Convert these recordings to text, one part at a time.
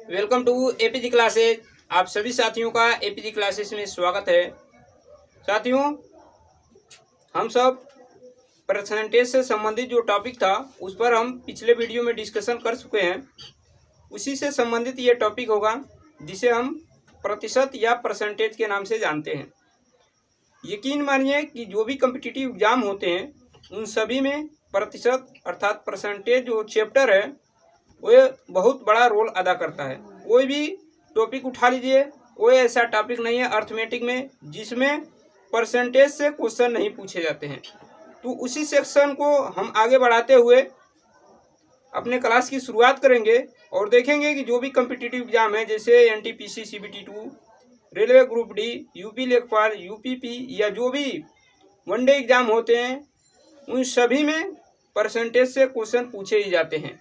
Welcome to APG classes. आप सभी साथियों का एपीजी क्लासेस में स्वागत है। साथियों, हम सब परसेंटेज से संबंधित जो टॉपिक था उस पर हम पिछले वीडियो में डिस्कशन कर चुके हैं। उसी से संबंधित ये टॉपिक होगा जिसे हम प्रतिशत या परसेंटेज के नाम से जानते हैं। यकीन मानिए कि जो भी कॉम्पिटिटिव एग्जाम होते हैं उन सभी में प्रतिशत अर्थात परसेंटेज जो चैप्टर है वो बहुत बड़ा रोल अदा करता है। कोई भी टॉपिक उठा लीजिए, कोई ऐसा टॉपिक नहीं है अर्थमेटिक में जिसमें परसेंटेज से क्वेश्चन नहीं पूछे जाते हैं। तो उसी सेक्शन को हम आगे बढ़ाते हुए अपने क्लास की शुरुआत करेंगे और देखेंगे कि जो भी कॉम्पिटिटिव एग्जाम है जैसे NTPC, CBT 2, railway group D, UP लेखपाल, यूपीपी या जो भी वनडे एग्जाम होते हैं उन सभी में परसेंटेज से क्वेश्चन पूछे ही जाते हैं।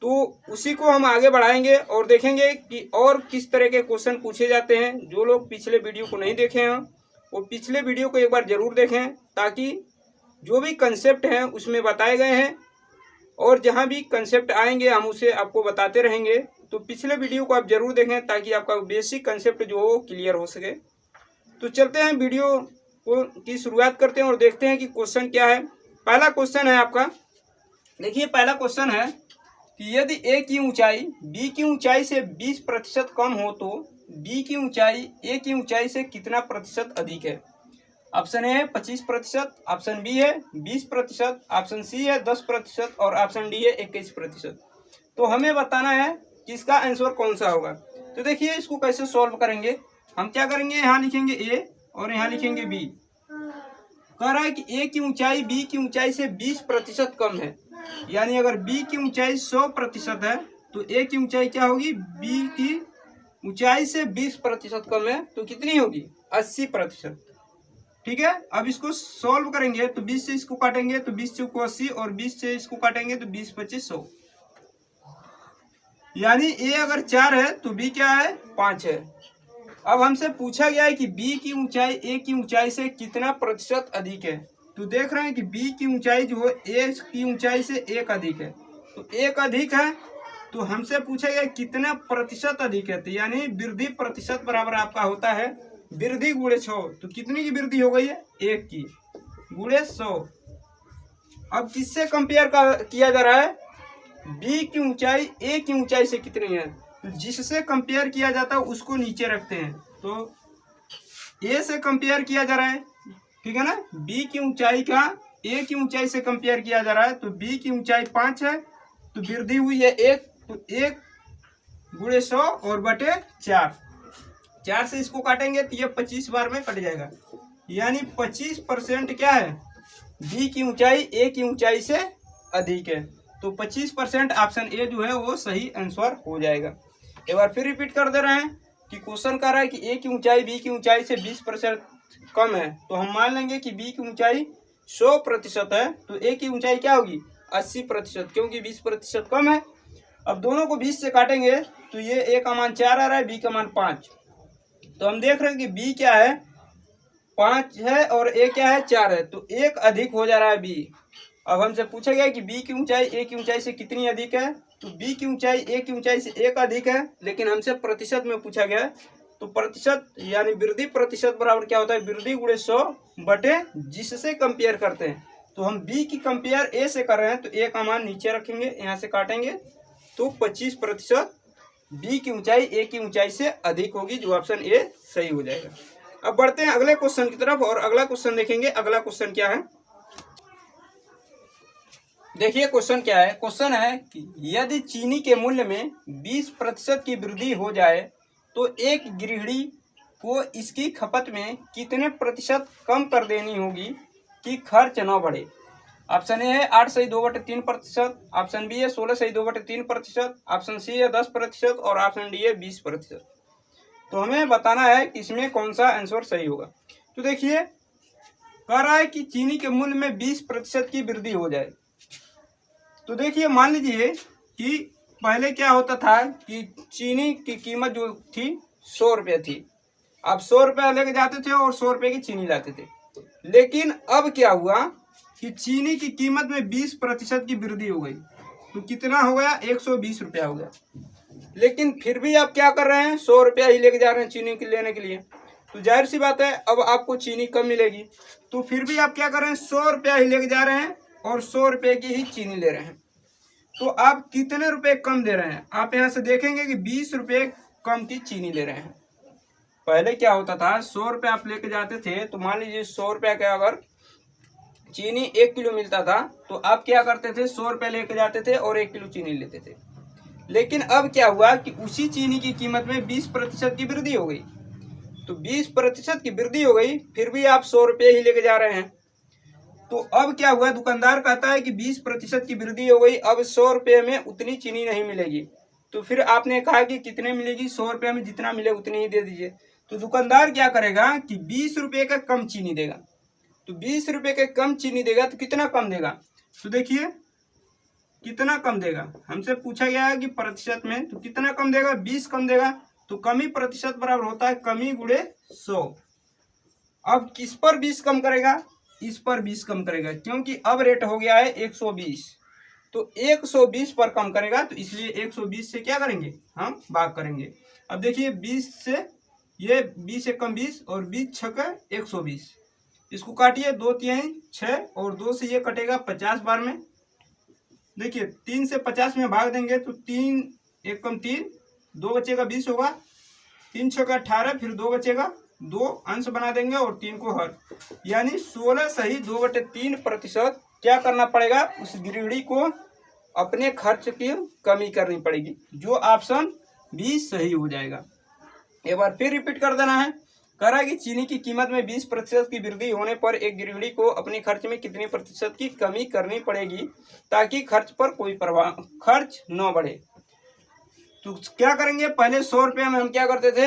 तो उसी को हम आगे बढ़ाएंगे और देखेंगे कि और किस तरह के क्वेश्चन पूछे जाते हैं। जो लोग पिछले वीडियो को नहीं देखे हैं वो पिछले वीडियो को एक बार ज़रूर देखें, ताकि जो भी कंसेप्ट हैं उसमें बताए गए हैं और जहां भी कंसेप्ट आएंगे हम उसे आपको बताते रहेंगे। तो पिछले वीडियो को आप ज़रूर देखें ताकि आपका बेसिक कंसेप्ट जो हो क्लियर हो सके। तो चलते हैं वीडियो को की शुरुआत करते हैं और देखते हैं कि क्वेश्चन क्या है। पहला क्वेश्चन है आपका, देखिए पहला क्वेश्चन है कि यदि ए की ऊंचाई बी की ऊंचाई से 20% कम हो तो बी की ऊंचाई ए की ऊंचाई से कितना प्रतिशत अधिक है। ऑप्शन ए है 25%, ऑप्शन बी है 20%, ऑप्शन सी है 10% और ऑप्शन डी है 21%। तो हमें बताना है कि इसका आंसर कौन सा होगा। तो देखिए इसको कैसे सॉल्व करेंगे। हम क्या करेंगे, यहाँ लिखेंगे ए और यहाँ लिखेंगे बी। कह रहा है कि ए की ऊंचाई बी की ऊंचाई से 20% कम है, यानी अगर बी की ऊंचाई 100% है तो ए की ऊंचाई क्या होगी, बी की ऊंचाई से 20% कम है तो कितनी होगी, 80%। ठीक है, अब इसको सॉल्व करेंगे तो 20 से इसको काटेंगे तो 20 से 80 और 20 से इसको काटेंगे तो 20 25 100, यानी ए अगर 4 है तो बी क्या है, 5 है। अब हमसे पूछा गया है कि बी की ऊंचाई ए की ऊंचाई से कितना प्रतिशत अधिक है। तो देख रहे हैं कि बी की ऊंचाई जो है ए की ऊंचाई से 1 अधिक है, तो 1 अधिक है तो हमसे पूछा गया कितना प्रतिशत अधिक है। तो यानी वृद्धि प्रतिशत बराबर आपका होता है वृद्धि गुणे 100। तो कितनी की वृद्धि हो गई है, 1 की गुणे 100। अब किससे कंपेयर किया जा रहा है, बी की ऊंचाई ए की ऊंचाई से कितनी है। तो जिससे कंपेयर किया जाता है उसको नीचे रखते हैं। तो ए से कंपेयर किया जा रहा है, ठीक है ना, बी की ऊंचाई का ए की ऊंचाई से कंपेयर किया जा रहा है। तो बी की ऊंचाई 5 है तो वृद्धि हुई है 1, तो 1 गुणे 100 और बटे 4 से इसको काटेंगे तो ये 25 बार में कट जाएगा, यानी 25% क्या है, बी की ऊंचाई ए की ऊंचाई से अधिक है। तो 25% ऑप्शन ए जो है वो सही आंसर हो जाएगा। एक बार फिर रिपीट कर दे रहे हैं कि क्वेश्चन कह रहा है कि ए की ऊंचाई बी की ऊंचाई से 20% कम है, तो हम मान लेंगे कि बी की ऊंचाई 100% है तो ए की ऊंचाई क्या होगी, 80%, क्योंकि 20% कम है। अब दोनों को 20 से काटेंगे तो ये ए का मान 4 आ रहा है, बी का मान 5। तो हम देख रहे हैं कि बी क्या है, 5 है और ए क्या है, 4 है, तो 1 अधिक हो जा रहा है बी। अब हमसे पूछा गया कि बी की ऊंचाई ए की ऊंचाई से कितनी अधिक है। तो बी की ऊंचाई ए की ऊंचाई से 1 अधिक है, लेकिन हमसे प्रतिशत में पूछा गया है। तो प्रतिशत यानी वृद्धि प्रतिशत बराबर क्या होता है, वृद्धि गुणे 100 बटे जिससे कंपेयर करते हैं। तो हम बी की कंपेयर ए से कर रहे हैं तो ए का मान नीचे रखेंगे, यहाँ से काटेंगे तो 25% बी की ऊंचाई ए की ऊंचाई से अधिक होगी, जो ऑप्शन ए सही हो जाएगा। अब बढ़ते हैं अगले क्वेश्चन की तरफ और अगला क्वेश्चन देखेंगे। अगला क्वेश्चन क्या है, देखिए क्वेश्चन क्या है। क्वेश्चन है कि यदि चीनी के मूल्य में 20% की वृद्धि हो जाए तो एक गृहिणी को इसकी खपत में कितने प्रतिशत कम कर देनी होगी कि खर्च न बढ़े। ऑप्शन ए है 8 सही 2/3%, ऑप्शन बी है 16 सही 2/3%, ऑप्शन सी है 10% और ऑप्शन डी है 20%। तो हमें बताना है कि इसमें कौन सा आंसर सही होगा। तो देखिए कह रहा है कि चीनी के मूल्य में 20% की वृद्धि हो जाए। तो देखिए मान लीजिए कि पहले क्या होता था कि चीनी की कीमत जो थी 100 रुपये थी। अब 100 रुपये लेके जाते थे और 100 रुपये की चीनी लाते थे। लेकिन अब क्या हुआ कि चीनी की कीमत में 20% की वृद्धि हो गई। तो कितना हो गया, 120 रुपया हो गया। लेकिन फिर भी आप क्या कर रहे हैं, 100 रुपया ही लेके जा रहे हैं चीनी लेने के लिए, तो जाहिर सी बात है अब आपको चीनी कम मिलेगी। तो फिर भी आप क्या कर रहे हैं, 100 रुपया ही लेके जा रहे हैं और 100 रुपये की ही चीनी ले रहे हैं। तो आप कितने रुपए कम दे रहे हैं, आप यहाँ से देखेंगे कि 20 रुपये कम की चीनी ले रहे हैं। पहले क्या होता था, 100 रुपये आप लेके जाते थे, तो मान लीजिए 100 रुपया का अगर चीनी 1 किलो मिलता था, तो आप क्या करते थे, 100 रुपये लेके जाते थे और 1 किलो चीनी लेते थे। लेकिन अब क्या हुआ कि उसी चीनी की कीमत में 20% की वृद्धि हो गई। तो 20% की वृद्धि हो गई, फिर भी आप 100 रुपये ही लेके जा रहे हैं। तो अब क्या हुआ, दुकानदार कहता है कि 20% की वृद्धि हो गई, अब 100 रुपये में उतनी चीनी नहीं मिलेगी। तो फिर आपने कहा कि कितने मिलेगी, 100 रुपये में जितना मिले उतनी ही दे दीजिए। तो दुकानदार क्या करेगा कि 20 रुपये का कम चीनी देगा। तो 20 रुपये के कम चीनी देगा तो कितना कम देगा, तो देखिए कितना कम देगा। हमसे पूछा गया है कि प्रतिशत में, तो कितना कम देगा, 20 कम देगा। तो कमी प्रतिशत बराबर होता है कमी गुणे 100। अब किस पर 20 कम करेगा, इस पर 20 कम करेगा, क्योंकि अब रेट हो गया है 120। तो 120 पर कम करेगा, तो इसलिए 120 से क्या करेंगे, हम भाग करेंगे। अब देखिए 20 से ये 20 एक कम 20 और 20 छक 120, इसको काटिए, 2 3 6 और 2 से ये कटेगा 50 बार में। देखिए 3 से 50 में भाग देंगे तो 3 एक कम 3, 2 बचेगा 20 होगा, 3 छक 18, फिर 2 बचेगा, 2 अंश बना देंगे और 3 को हर, यानी 16 सही 2/3% क्या करना पड़ेगा, उस गृहिणी को अपने खर्च की कमी करनी पड़ेगी, जो ऑप्शन बी सही हो जाएगा। एक बार फिर रिपीट कर देना है। कह रहा है कि चीनी की कीमत में 20% की वृद्धि होने पर एक गृहिणी को अपने खर्च में कितनी प्रतिशत की कमी करनी पड़ेगी ताकि खर्च पर कोई खर्च न बढ़े। तो क्या करेंगे, पहले 100 रुपये में हम क्या करते थे,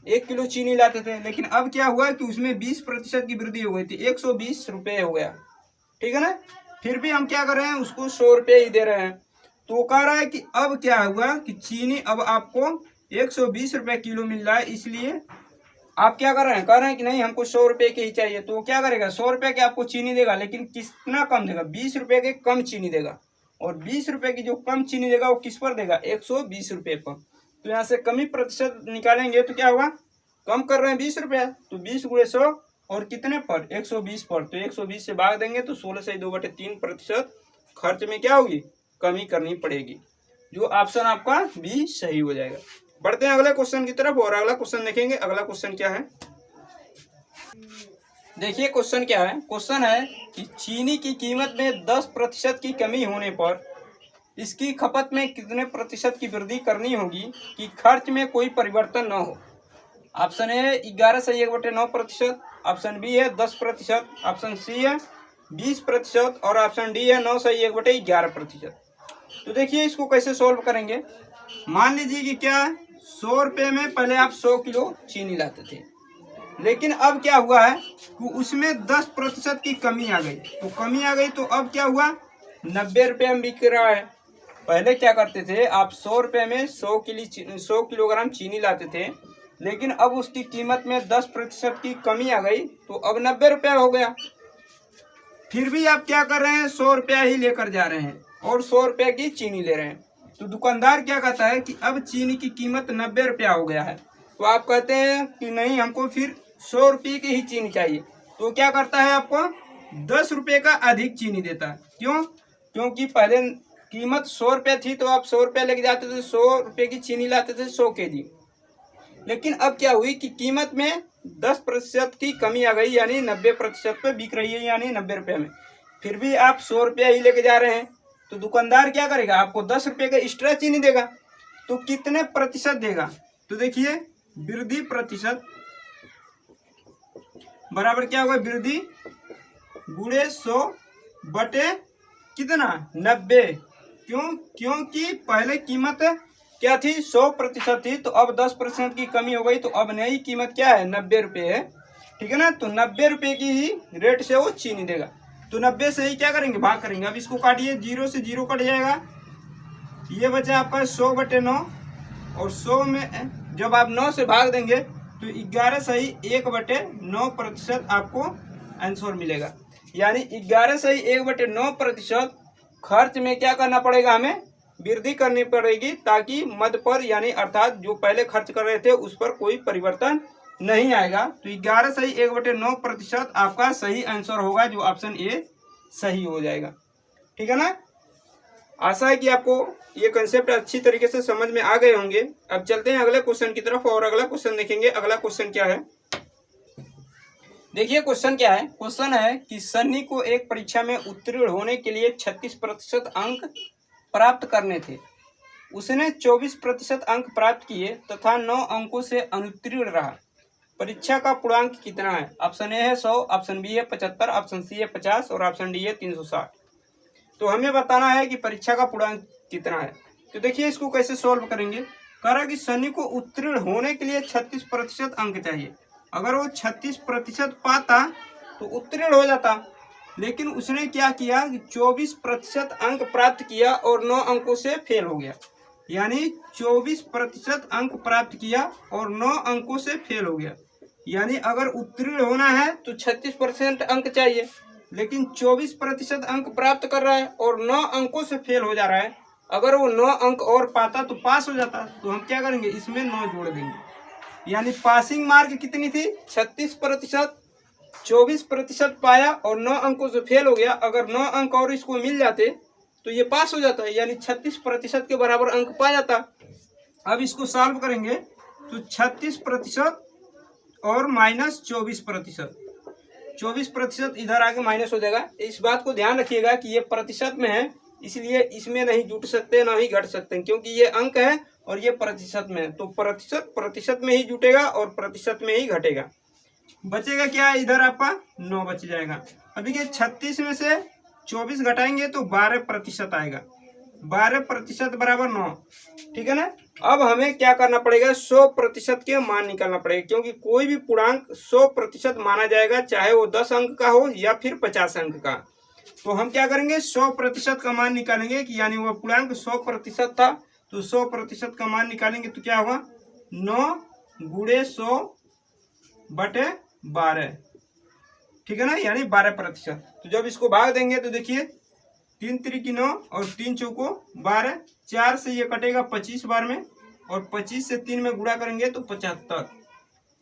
1 किलो चीनी लाते थे, लेकिन अब क्या हुआ कि उसमें 20% की वृद्धि हो गई थी, 120 रुपये हो गया, ठीक है ना। फिर भी हम क्या कर रहे हैं, उसको 100 रुपये ही दे रहे हैं। तो कह रहा है कि अब क्या हुआ कि चीनी अब आपको 120 रुपये किलो मिल रहा है, इसलिए आप क्या कर रहे हैं, कह रहे हैं कि नहीं हमको 100 रुपये की ही चाहिए। तो वो क्या करेगा, 100 रुपये के आपको चीनी देगा, लेकिन कितना कम देगा, 20 रुपये के कम चीनी देगा। और 20 रुपये की जो कम चीनी देगा वो किस पर देगा, 120 रुपये पर। तो यहाँ से कमी प्रतिशत निकालेंगे तो क्या होगा, कम कर रहे हैं 20 रुपये, तो 20 गुणे 100 और कितने पर, 120 पर। तो 120 से भाग देंगे तो 16 से 2/3% खर्च में क्या होगी, कमी करनी पड़ेगी, जो ऑप्शन आपका बी सही हो जाएगा। बढ़ते हैं अगले क्वेश्चन की तरफ और अगला क्वेश्चन देखेंगे। अगला क्वेश्चन क्या है, देखिए क्वेश्चन क्या है। क्वेश्चन है कि चीनी की कीमत में 10% की कमी होने पर इसकी खपत में कितने प्रतिशत की वृद्धि करनी होगी कि खर्च में कोई परिवर्तन न हो। ऑप्शन ए है 11 से 1/9%, ऑप्शन बी है 10%, ऑप्शन सी है 20% और ऑप्शन डी है 9 से 1/11%। तो देखिए इसको कैसे सोल्व करेंगे। मान लीजिए कि क्या 100 रुपये में पहले आप 100 किलो चीनी लाते थे, लेकिन अब क्या हुआ है कि उसमें 10% की कमी आ गई। तो कमी आ गई तो अब क्या हुआ, 90 रुपये में बिक रहा है। पहले क्या करते थे, आप 100 रुपये में 100 किलोग्राम चीनी लाते थे, लेकिन अब उसकी कीमत में 10% की कमी आ गई तो अब 90 रुपया हो गया। फिर भी आप क्या कर रहे हैं, 100 रुपया ही लेकर जा रहे हैं और 100 रुपये की चीनी ले रहे हैं। तो दुकानदार क्या कहता है कि अब चीनी की कीमत 90 रुपया हो गया है। तो आप कहते हैं कि नहीं हमको फिर 100 रुपये की ही चीनी चाहिए। तो क्या करता है, आपको 10 रुपये का अधिक चीनी देता है। क्यों, क्योंकि पहले कीमत 100 रुपये थी तो आप 100 रुपये लेके जाते थे, 100 रुपये की चीनी लाते थे 100 kg। लेकिन अब क्या हुई कि कीमत में 10% की कमी आ गई, यानी 90% पे बिक रही है, यानी 90 रुपये में। फिर भी आप 100 रुपया ही लेके जा रहे हैं। तो दुकानदार क्या करेगा, आपको 10 रुपये का एक्स्ट्रा चीनी देगा। तो कितने प्रतिशत देगा, तो देखिए वृद्धि प्रतिशत बराबर क्या होगा, वृद्धि गुणे 100 बटे कितना 90। क्यों, क्योंकि पहले कीमत क्या थी, 100% थी, तो अब 10% की कमी हो गई, तो अब नई कीमत क्या है, 90 रुपये है, ठीक है ना। तो 90 रुपये की ही रेट से वो चीनी देगा। तो 90 से ही क्या करेंगे, भाग करेंगे। अब इसको काटिए, 0 से 0 कट जाएगा, ये बचा आपका 100/9 और 100 में जब आप 9 से भाग देंगे तो 11 सही 1/9% आपको आंसर मिलेगा। यानी 11 सही 1/9% खर्च में क्या करना पड़ेगा, हमें वृद्धि करनी पड़ेगी ताकि मद पर यानी अर्थात जो पहले खर्च कर रहे थे उस पर कोई परिवर्तन नहीं आएगा। तो 11 सही 1/9% आपका सही आंसर होगा, जो ऑप्शन ए सही हो जाएगा। ठीक है ना। आशा है कि आपको ये कंसेप्ट अच्छी तरीके से समझ में आ गए होंगे। अब चलते हैं अगले क्वेश्चन की तरफ और अगला क्वेश्चन देखेंगे। अगला क्वेश्चन क्या है, देखिए क्वेश्चन क्या है। क्वेश्चन है कि सन्नी को एक परीक्षा में उत्तीर्ण होने के लिए 36% अंक प्राप्त करने थे। उसने 24% अंक प्राप्त किए तथा 9 अंकों से अनुत्तीर्ण रहा। परीक्षा का पूर्णांक कितना है? ऑप्शन ए है 100, ऑप्शन बी है 75, ऑप्शन सी है 50 और ऑप्शन डी है 360। तो हमें बताना है कि परीक्षा का पूर्णांक कितना है। तो देखिए इसको कैसे सॉल्व करेंगे। कह रहा कि सन्नी को उत्तीर्ण होने के लिए 36% अंक चाहिए। अगर वो 36% पाता तो उत्तीर्ण हो जाता, लेकिन उसने क्या किया कि 24% अंक प्राप्त किया और 9 अंकों से फेल हो गया। यानी 24% अंक प्राप्त किया और 9 अंकों से फेल हो गया। यानी अगर उत्तीर्ण होना है तो 36% अंक चाहिए, लेकिन 24% अंक प्राप्त कर रहा है और 9 अंकों से फेल हो जा रहा है। अगर वो 9 अंक और पाता तो पास हो जाता। तो हम क्या करेंगे, इसमें 9 जोड़ देंगे। यानी पासिंग मार्क कितनी थी? 36%। 24% पाया और 9 अंकों से फेल हो गया। अगर 9 अंक और इसको मिल जाते तो ये पास हो जाता है, यानी 36% के बराबर अंक पा जाता। अब इसको सॉल्व करेंगे तो 36% और माइनस 24%, 24% इधर आके माइनस हो जाएगा। इस बात को ध्यान रखिएगा कि ये प्रतिशत में है, इसलिए इसमें नहीं जुट सकते ना ही घट सकते हैं, क्योंकि ये अंक है और ये प्रतिशत में है। तो प्रतिशत में ही जुटेगा और प्रतिशत में ही घटेगा। बचेगा क्या? इधर आपका 9 बच जाएगा। अब देखिए 36 में से 24 घटाएंगे तो 12% आएगा। 12% बराबर 9। ठीक है ना। अब हमें क्या करना पड़ेगा, 100% के मान निकालना पड़ेगा, क्योंकि कोई भी पूर्णांक 100% माना जाएगा, चाहे वो 10 अंक का हो या फिर 50 अंक का। तो हम क्या करेंगे, 100% का मान निकालेंगे कि यानी वह पूर्णांक 100% था, तो 100% का मान निकालेंगे तो क्या होगा, 9 गुणे 100 बटे 12। ठीक है ना, यानी 12%। तो जब इसको भाग देंगे तो देखिए 3 त्रिकी 9 और 3 चौको 12, 4 से ये कटेगा 25 बार में, और 25 से 3 में गुणा करेंगे तो 75।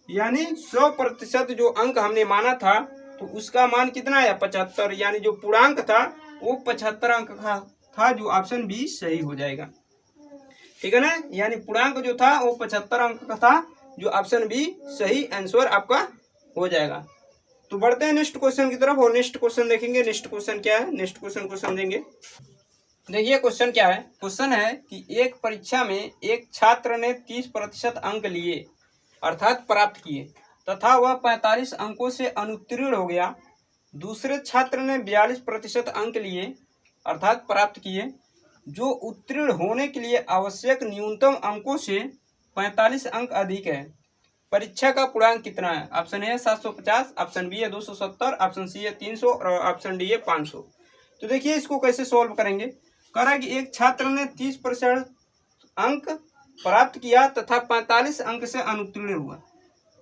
यानी 100% जो अंक हमने माना था तो उसका मान कितना आया, 75। यानी जो पूर्णांक था वो 75 अंक का था, जो ऑप्शन बी सही हो जाएगा। ठीक है ना, यानी पूर्णांक जो था वो 75 अंक का था, जो ऑप्शन बी सही आंसर आपका हो जाएगा। तो बढ़ते हैं नेक्स्ट क्वेश्चन की तरफ और नेक्स्ट क्वेश्चन देखेंगे। नेक्स्ट क्वेश्चन क्या है, नेक्स्ट क्वेश्चन को समझेंगे। देखिए क्वेश्चन क्या है। क्वेश्चन है कि एक परीक्षा में एक छात्र ने 30% अंक लिए अर्थात प्राप्त किए तथा वह 45 अंकों से अनुत्तीर्ण हो गया। दूसरे छात्र ने 42% अंक लिए अर्थात प्राप्त किए, जो उत्तीर्ण होने के लिए आवश्यक न्यूनतम अंकों से 45 अंक अधिक है। परीक्षा का पूर्णांक कितना है? ऑप्शन ए है 750, ऑप्शन बी है 270, ऑप्शन सी है 300 और ऑप्शन डी है 500। तो देखिए इसको कैसे सॉल्व करेंगे। कह रहा है कि एक छात्र ने 30% अंक प्राप्त किया तथा 45 अंक से अनुत्तीर्ण हुआ।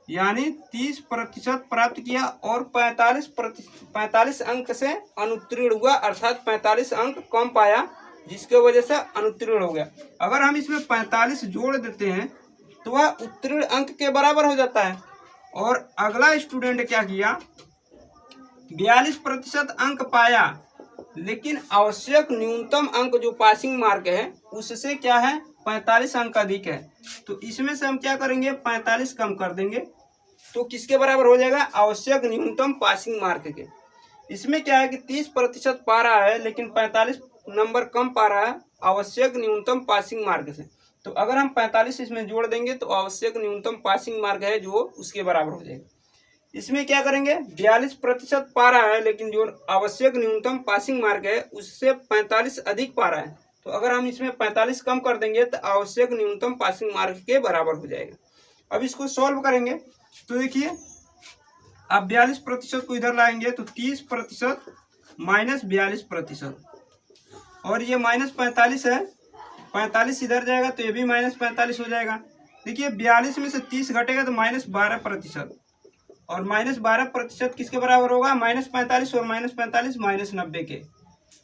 यानी 30% प्राप्त किया और 45 अंक से अनुत्तीर्ण हुआ, अर्थात 45 अंक कम पाया, जिसके वजह से अनुत्तीर्ण हो गया। अगर हम इसमें 45 जोड़ देते हैं तो वह उत्तीर्ण अंक के बराबर हो जाता है। और अगला स्टूडेंट क्या किया, 42% अंक पाया, लेकिन आवश्यक न्यूनतम अंक जो पासिंग मार्क है उससे क्या है, 45 अंक अधिक है। तो इसमें से हम क्या करेंगे, 45 कम कर देंगे तो किसके बराबर हो जाएगा, आवश्यक न्यूनतम पासिंग मार्क के। इसमें क्या है कि 30% पा रहा है लेकिन 45 नंबर कम पा रहा है आवश्यक न्यूनतम पासिंग मार्क से। तो अगर हम 45 इसमें जोड़ देंगे तो आवश्यक न्यूनतम पासिंग मार्क है जो उसके बराबर हो जाएगा। इसमें क्या करेंगे, 42% पा रहा है लेकिन जो आवश्यक न्यूनतम पासिंग मार्क है उससे 45 अधिक पा रहा है। तो अगर हम इसमें 45 कम कर देंगे तो आवश्यक न्यूनतम पासिंग मार्क के बराबर हो जाएगा। अब इसको सॉल्व करेंगे तो देखिए अब 42% को इधर लाएंगे तो 30% माइनस 42%, और ये माइनस 45 है, 45 इधर जाएगा तो ये भी माइनस 45 हो जाएगा। देखिए 42 में से 30 घटेगा तो माइनस 12%, और माइनस 12% किसके बराबर होगा, माइनस 45 और माइनस 45 माइनस 90 के।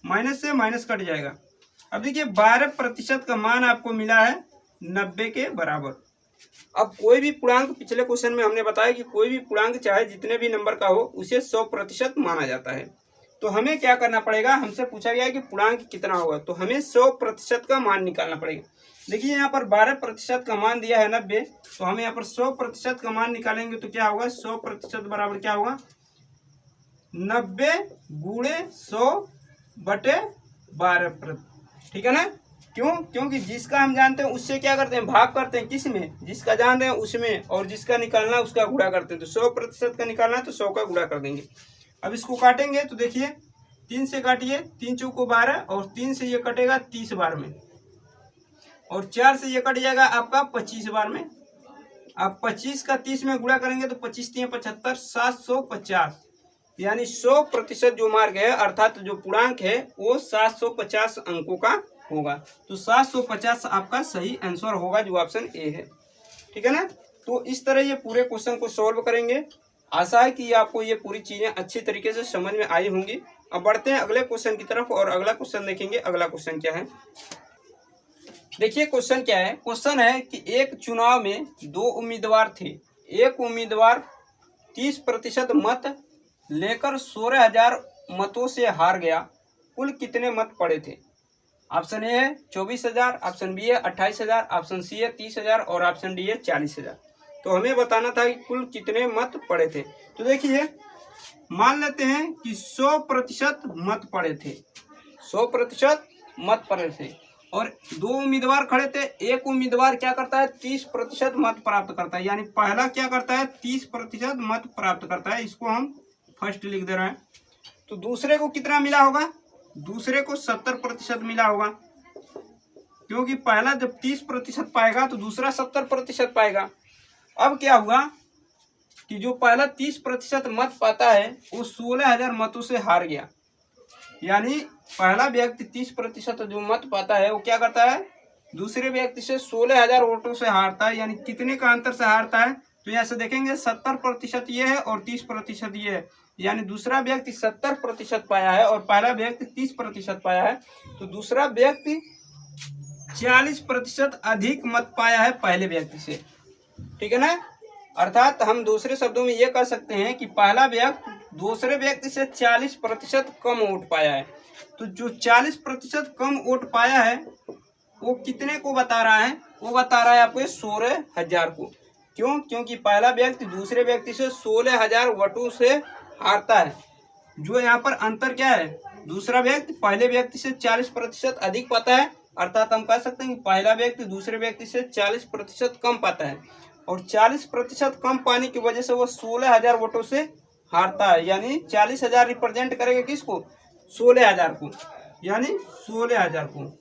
माइनस से माइनस कट जाएगा अब देखिए 12% का मान आपको मिला है 90 के बराबर। अब कोई भी पूर्णांक, पिछले क्वेश्चन में हमने बताया कि कोई भी पूर्णांक चाहे जितने भी नंबर का हो उसे 100% माना जाता है। तो हमें क्या करना पड़ेगा, हमसे पूछा गया है कि पूर्णांक कितना होगा, तो हमें 100% का मान निकालना पड़ेगा। देखिए यहाँ पर 12% का मान दिया है 90, तो हम यहाँ पर 100% का मान निकालेंगे तो क्या होगा, 100% बराबर क्या होगा, 90 गुणे 100 बटे 12%। ठीक है ना। क्यों, क्योंकि जिसका हम जानते हैं उससे क्या करते हैं, भाग करते हैं, किस में, जिसका जान रहे हैं उसमें, और जिसका निकालना है उसका गुणा करते हैं। तो 100% का निकालना है तो 100 का गुणा कर देंगे। अब इसको काटेंगे तो देखिए 3 से काटिए, 3 चौको 12, और 3 से ये कटेगा 30 बार में, और 4 से ये कट जाएगा आपका 25 बार में। अब 25 का 30 में गुणा करेंगे तो 25 3 75, 750, यानी 100% जो मार्क है, अर्थात जो पूर्णांक है वो 750 अंकों का होगा। तो 750 आपका सही आंसर होगा, जो ऑप्शन ए है। ठीक है ना। तो इस तरह ये पूरे क्वेश्चन को सॉल्व करेंगे। आशा है कि आपको ये पूरी चीजें अच्छी तरीके से समझ में आई होंगी। अब बढ़ते हैं अगले क्वेश्चन की तरफ, और अगला क्वेश्चन देखेंगे। अगला क्वेश्चन क्या है, देखिए क्वेश्चन क्या है। क्वेश्चन है कि एक चुनाव में 2 उम्मीदवार थे। एक उम्मीदवार 30% मत लेकर 16,000 मतों से हार गया। कुल कितने मत पड़े थे? ऑप्शन ए है 24,000, ऑप्शन बी है 28,000, ऑप्शन सी है 30,000, और ऑप्शन डी है 40,000। तो हमें बताना था कि कुल कितने मत पड़े थे। तो देखिए मान लेते हैं कि 100% मत पड़े थे, 100% मत पड़े थे, और 2 उम्मीदवार खड़े थे। एक उम्मीदवार क्या करता है, 30% मत प्राप्त करता है, यानी पहला क्या करता है, 30% मत प्राप्त करता है। इसको हम फर्स्ट लिख दे रहे हैं। तो दूसरे को कितना मिला होगा, दूसरे को 70% मिला होगा, क्योंकि पहला जब 30% पाएगा तो दूसरा 70% पाएगा। अब क्या हुआ कि जो पहला 30% मत पाता है वो 16,000 मतों से हार गया। यानी पहला व्यक्ति 30% जो मत पाता है वो क्या करता है, दूसरे व्यक्ति से 16,000 वोटों से हारता है। यानी कितने का अंतर से हारता है, तो यहाँ से देखेंगे 70% ये है और 30% ये है। यानी दूसरा व्यक्ति 70% पाया है और पहला व्यक्ति 30% पाया है। तो दूसरा व्यक्ति 40% अधिक मत पाया है पहले व्यक्ति से। ठीक है ना। अर्थात हम दूसरे शब्दों में ये कह सकते हैं कि पहला व्यक्ति दूसरे व्यक्ति से 40% कम वोट पाया है। तो जो 40% कम वोट पाया है वो कितने को बता रहा है, वो बता रहा है आपको 16,000 को। क्यों, क्योंकि पहला व्यक्ति दूसरे व्यक्ति से 16,000 वोटों से हारता है। जो यहाँ पर अंतर क्या है, दूसरा व्यक्ति पहले व्यक्ति से 40% अधिक पाता है। अर्थात हम कह सकते हैं कि पहला व्यक्ति दूसरे व्यक्ति से 40% कम पाता है, और 40% कम पाने की वजह से वो 16,000 वोटों से हारता है। यानी 40,000 रिप्रेजेंट करेगा किसको, 16,000 को, यानी 16,000 को।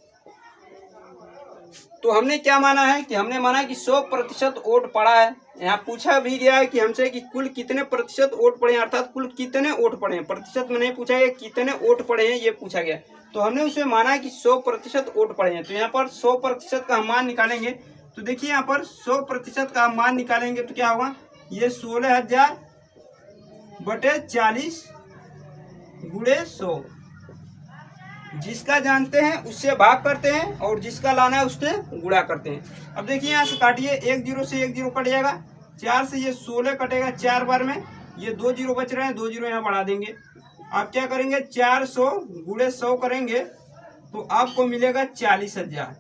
तो हमने क्या माना है कि हमने माना है कि 100% वोट पड़ा है। यहाँ पूछा भी गया है कि हमसे कि कुल कितने प्रतिशत वोट पड़े हैं, अर्थात कुल कितने वोट पड़े हैं। प्रतिशत में नहीं पूछा गया, कितने वोट पड़े हैं ये पूछा गया। तो हमने उसे माना है कि 100% वोट पड़े हैं। तो यहाँ पर 100% का हम मान निकालेंगे। तो देखिए यहाँ पर 100% का हम मान निकालेंगे तो क्या होगा, ये 16,000 बटे 40 गुणे 100। जिसका जानते हैं उससे भाग करते हैं और जिसका लाना है उससे गुणा करते हैं। अब देखिए यहाँ से काटिए, 1 0 से 1 0 कट जाएगा, 4 से ये 16 कटेगा 4 बार में, ये 2 0 बच रहे हैं, 2 0 यहाँ बढ़ा देंगे। आप क्या करेंगे, 400 गुणे 100 करेंगे तो आपको मिलेगा 40,000।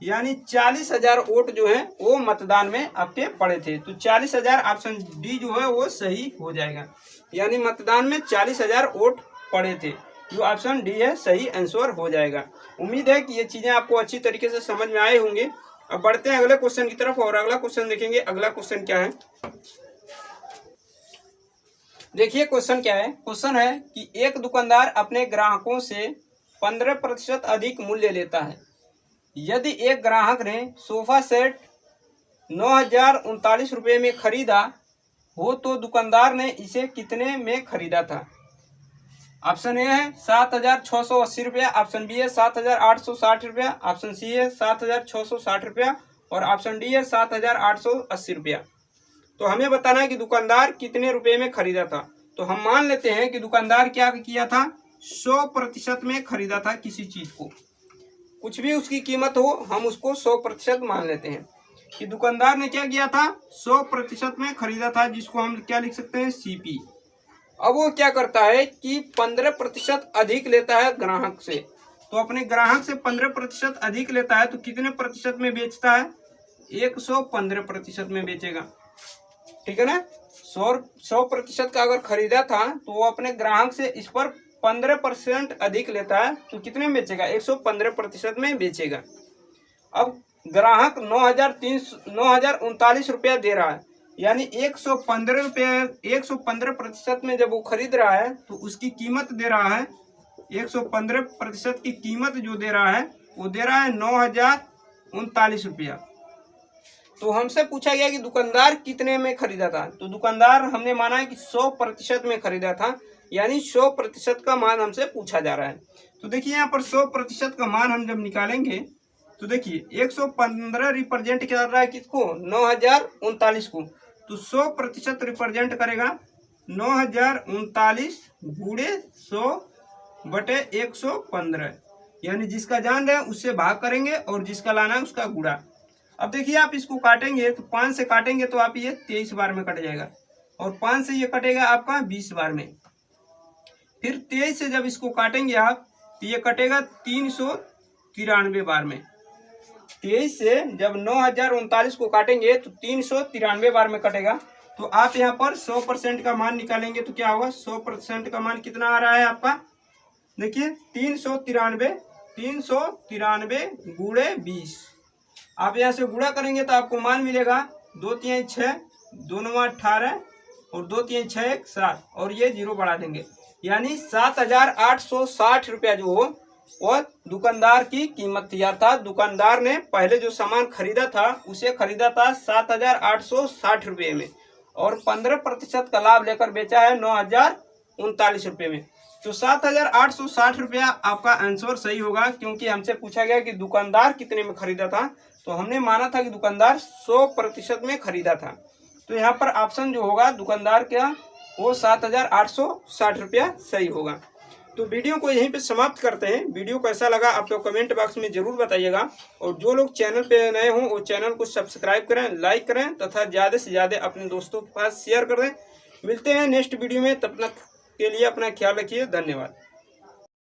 यानी 40,000 वोट जो है वो मतदान में आपके पड़े थे। तो 40,000 ऑप्शन डी जो है वो सही हो जाएगा। यानी मतदान में 40,000 वोट पड़े थे, जो ऑप्शन डी है सही आंसर हो जाएगा। उम्मीद है कि ये चीजें आपको अच्छी तरीके से समझ में आए होंगे। अब बढ़ते हैं अगले क्वेश्चन की तरफ, और अगला क्वेश्चन देखेंगे। अगला क्वेश्चन क्या है, देखिए क्वेश्चन क्या है। क्वेश्चन है कि एक दुकानदार अपने ग्राहकों से 15% अधिक मूल्य लेता है। यदि एक ग्राहक ने सोफा सेट 9,039 रुपये में खरीदा हो तो दुकानदार ने इसे कितने में खरीदा था? ऑप्शन ए है 7,680 रुपया, ऑप्शन बी है 7,860 रुपया, ऑप्शन सी है 7,660 रुपया, और ऑप्शन डी है 7,880 रुपया। तो हमें बताना है कि दुकानदार कितने रुपए में खरीदा था। तो हम मान लेते हैं कि दुकानदार क्या किया था, 100% में खरीदा था किसी चीज को। कुछ भी उसकी कीमत हो हम उसको 100% मान लेते हैं कि दुकानदार ने क्या किया था, 100% में खरीदा था, जिसको हम क्या लिख सकते हैं, CP। अब वो क्या करता है कि 15% अधिक लेता है ग्राहक से। तो अपने ग्राहक से 15% अधिक लेता है तो कितने प्रतिशत में बेचता है, 115% में बेचेगा। ठीक है ना, 100% का अगर खरीदा था तो वो अपने ग्राहक से इस पर 15% अधिक लेता है तो कितने में बेचेगा, 115% में बेचेगा। अब ग्राहक 9,039 रुपया दे रहा है, यानी 115% में जब वो खरीद रहा है तो उसकी कीमत दे रहा है, 115% की कीमत जो दे रहा है वो दे रहा है 9,039 रुपया। तो हमसे पूछा गया कि दुकानदार कितने में खरीदा था, तो दुकानदार हमने माना है कि 100% में खरीदा था, यानी 100% का मान हमसे पूछा जा रहा है। तो देखिए यहाँ पर 100% का मान हम जब निकालेंगे तो देखिए 115 रिप्रेजेंट कर रहा है किसको, 9,039 को, तो 100% रिप्रेजेंट करेगा 9,039 गुणे 100/115, यानी जिसका जान रहे हैं उससे भाग करेंगे और जिसका लाना है उसका गुणा। अब देखिए आप इसको काटेंगे तो 5 से काटेंगे तो आप ये 23 बार में कट जाएगा, और 5 से ये कटेगा आपका 20 बार में। फिर 23 से जब इसको काटेंगे आप तो ये कटेगा 393 बार में। 23 से जब 9,039 को काटेंगे तो 393 बार में कटेगा। तो आप यहाँ पर 100% का मान निकालेंगे तो क्या होगा, 100% का मान कितना आ रहा है आपका, देखिए 393 गुणे 20। आप यहाँ से गुणा करेंगे तो आपको मान मिलेगा 2 3 6, 2 9 18 और 2 3 6 1 7, और ये 0 बढ़ा देंगे, यानी 7,860 रुपया जो हो वो दुकानदार की कीमत थी। अर्थात दुकानदार ने पहले जो सामान खरीदा था उसे खरीदा था 7,860 रुपये में, और 15% का लाभ लेकर बेचा है 9,039 रुपये में। तो 7,860 रुपया आपका आंसर सही होगा, क्योंकि हमसे पूछा गया कि दुकानदार कितने में खरीदा था, तो हमने माना था कि दुकानदार 100% में खरीदा था। तो यहाँ पर ऑप्शन जो होगा दुकानदार का वो 7,860 रुपया सही होगा। तो वीडियो को यहीं पे समाप्त करते हैं। वीडियो कैसा लगा आप लोग कमेंट बॉक्स में जरूर बताइएगा, और जो लोग चैनल पे नए हों वो चैनल को सब्सक्राइब करें, लाइक करें तथा ज़्यादा से ज़्यादा अपने दोस्तों के पास शेयर कर दें। मिलते हैं नेक्स्ट वीडियो में, तब तक के लिए अपना ख्याल रखिए, धन्यवाद।